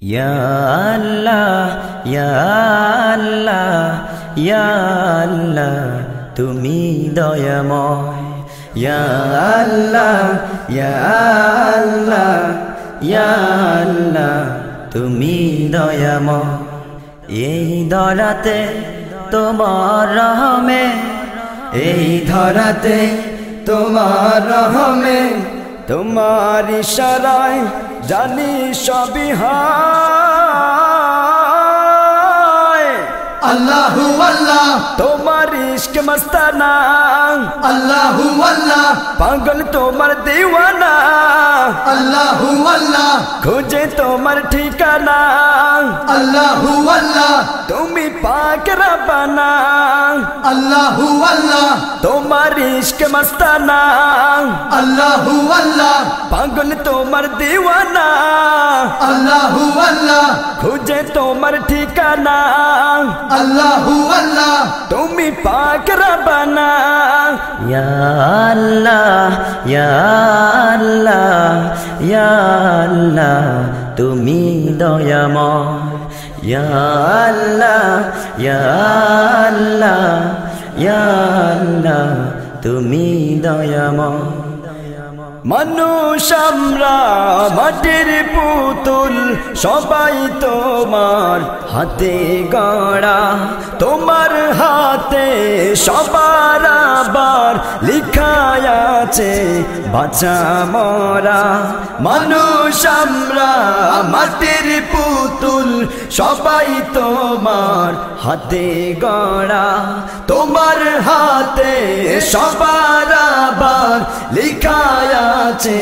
ইয়া আল্লাহ ইয়া আল্লাহ ইয়া আল্লাহ তুমি দয়াময়। ইয়া আল্লাহ ইয়া আল্লাহ ইয়া আল্লাহ তুমি দয়াময়। এই ধরাতে তোমার রহমে, এই ধরাতে তোমার রহমে, তোমার ইশারায় জানি সবই হয়। আল্লাহু আল্লাহ তোমার ইশক মস্তানা, আল্লাহু আল্লাহ পাগল তোমার দিওয়ানা, আল্লাহু আল্লাহ খোঁজে তোমার ঠিকানা। আল্লাহু আল্লাহ তুমি পাক রব্বানা, আল্লাহু আল্লাহ তোমার ইশক মস্তানা, আল্লাহু আল্লাহ পাগল তোমার দিওয়ানা, আল্লাহু আল্লাহ খুঁজে তোমার ঠিকানা। আল্লাহু আল্লাহ তুমি পাক রব্বানা। ইয়া আল্লাহ ইয়া আল্লাহ ইয়া আল্লাহ তুমি দয়াময়। ইয়া আল্লাহ ইয়া আল্লাহ ইয়া আল্লাহ তুমি দয়াময়। মানুষ আমরা মাটির পুতুল, সবাই তোমার হাতে গড়া, তোমার হাতে সবার আবার লিখায় আছে বাঁচা মরা। মানুষ আমরা মাটির পুতুল, সবাই তোমার হাতে গড়া, তোমার হাতে সবার আবার লিখায় আছে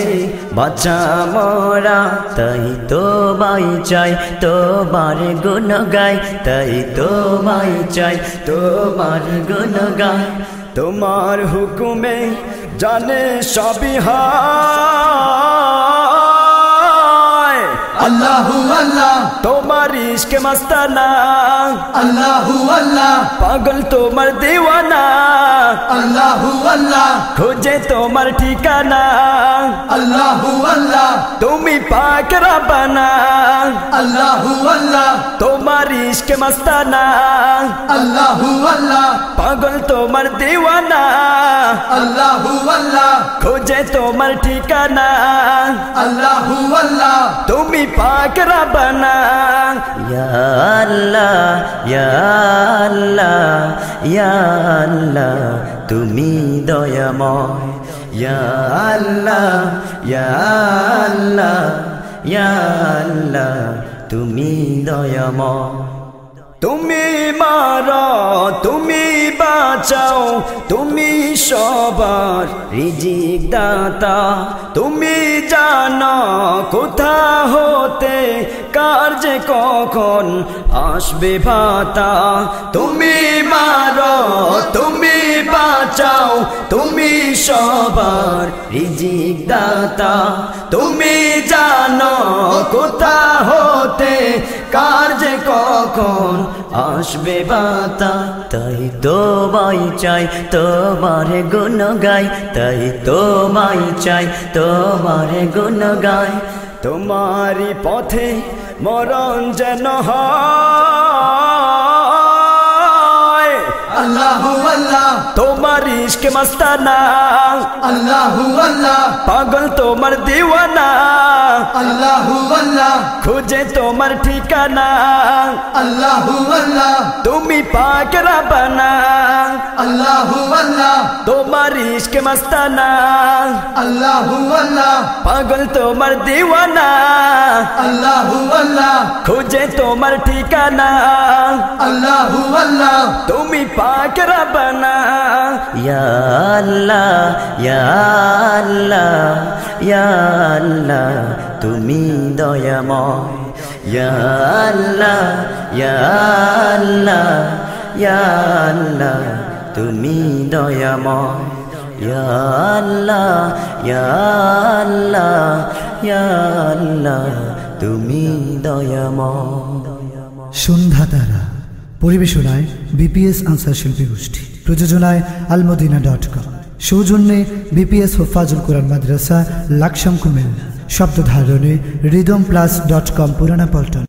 বাঁচা মরা। তাই তোমায় চাই তোমার গুণ গাই, তাই তোমায় চাই তোমার গুণ গাই। তোমার হুকুমে জানে সবই হয়। আল্লাহু আল্লাহ তোমার ইশক মস্তানা, আল্লাহু আল্লাহ পাগল তোমার দিওয়ানা, আল্লাহু আল্লাহ খোঁজে তোমার ঠিকানা। আল্লাহু আল্লাহ তুমি পাক রব্বানা, আল্লাহু আল্লাহ তোমার ইশক মস্তানা, আল্লাহু আল্লাহ পাগল তোমার দিওয়ানা, আল্লাহু আল্লাহ খোঁজে তোমার ঠিকানা। আল্লাহু আল্লাহ তুমি পাক রব্বানা। ইয়া আল্লাহ ইয়া আল্লাহ ইয়া আল্লাহ তুমি দয়াময়। ইয়া আল্লাহ ইয়া আল্লাহ ইয়া আল্লাহ তুমি দয়াময়। তুমি মারো তুমি বাঁচাও, তুমি সবার রিজিক দাতা, তুমি জানো কোথা হতে কার যে কখন আসবে ভাতা। তুমি মারো তুমি বাঁচাও, তুমি সবার রিজিক দাতা, তুমি জানো কোথা হতে কার যে কখন আসবে বাতা। তাই তোমায় চাই তোমার গুণ গাই, তাই তোমায় চাই তোমার গুণ গাই। তোমারই পথে মরণ যেন হয়। আল্লাহু আল্লাহ তোমার ইশক মস্তানা, আল্লাহু আল্লাহ পাগল তোমার দিওয়ানা, আল্লাহু আল্লাহ খুঁজে তোমার ঠিকানা। আল্লাহু আল্লাহ তুমি পাক রব্বানা, আল্লাহু আল্লাহ তোমার ইশক মস্তানা, আল্লাহু আল্লাহ পাগল তোমার দিওয়ানা, আল্লাহু আল্লাহ খুঁজে তোমার ঠিকানা। আল্লাহু আল্লাহ তুমি পাক রব্বানা। ইয়া আল্লাহ ইয়া আল্লাহ ইয়া আল্লাহ তুমি দয়াময়। ইয়া আল্লাহ ইয়া আল্লাহ ইয়া আল্লাহ তুমি দয়াময়। ইয়া আল্লাহ ইয়া আল্লাহ ইয়া আল্লাহ তুমি দয়াময়। সন্ধ্যাতারা পরিবেশনায় বিপিএস আনসার শিল্পী গোষ্ঠী, প্রযোজনায় almodina.com, সৌজন্যে বিপিএস হুফাজুল কোরআন মাদ্রাসা লাকসাম কুমিল্লা, শব্দ ধারণে রিদম প্লাস.com পুরানা পল্টন।